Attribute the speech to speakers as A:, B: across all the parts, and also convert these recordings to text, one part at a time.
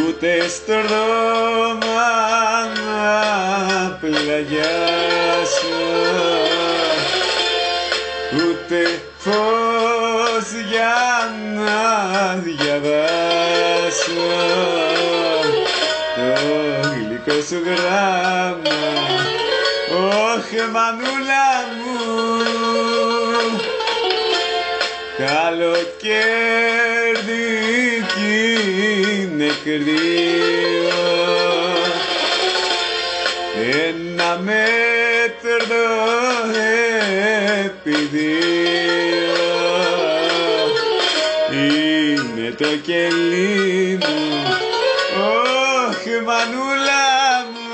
A: Ούτε στρώμα να πλαγιάσω, ούτε φως για να διαβάσω το γλυκό σου γράμμα. Ωχ, μανούλα μου, καλοκαίρι κι είναι κρύο, ένα μέτρο επί δύο είναι το κελί μου. Ωχ, μανούλα μου.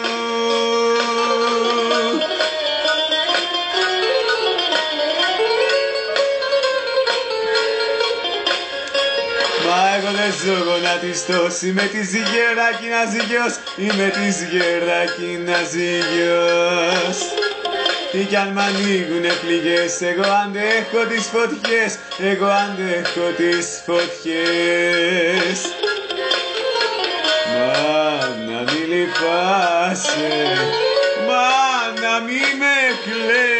A: Μα εγώ δεν ζω γονατιστός, είμαι της Γερακινάς γιος, είμαι της Γερακινάς. Τι κι αν μ' ανοίγουνε πληγές, εγώ αντέχω τις φωτιές, εγώ αντέχω τις φωτιές. Μα να μη λυπάσαι, μα να μη με κλαις.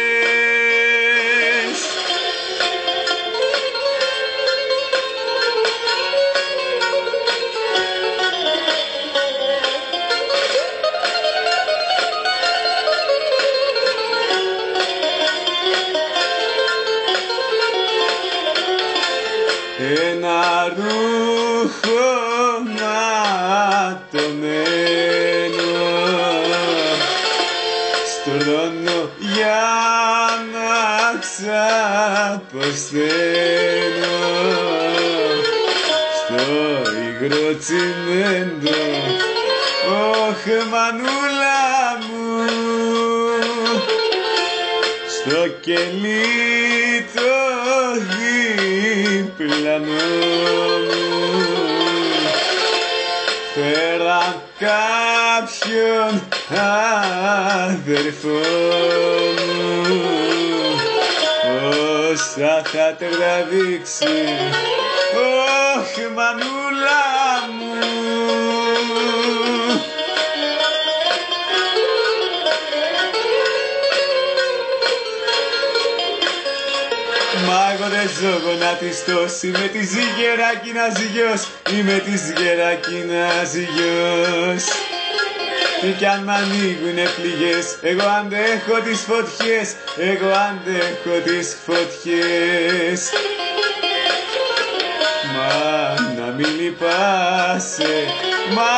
A: Ένα ρούχο ματωμένο στρώνω για να ξαποσταίνω στο υγρό τσιμέντο. Ωχ, μανούλα μου, στο κελί το διπλανό μου φέραν κάποιον αδερφό μου, όσα θα τραβήξει. Ωχ, μανούλα μου. Μα εγώ δεν ζω γονατιστός, είμαι της Γερακινάς γιος, είμαι της Γερακινάς γιος. Τι κι αν μ' ανοίγουνε πληγές, εγώ αντέχω τις φωτιές, εγώ αντέχω τις φωτιές. Μα να μην λυπάσαι, μα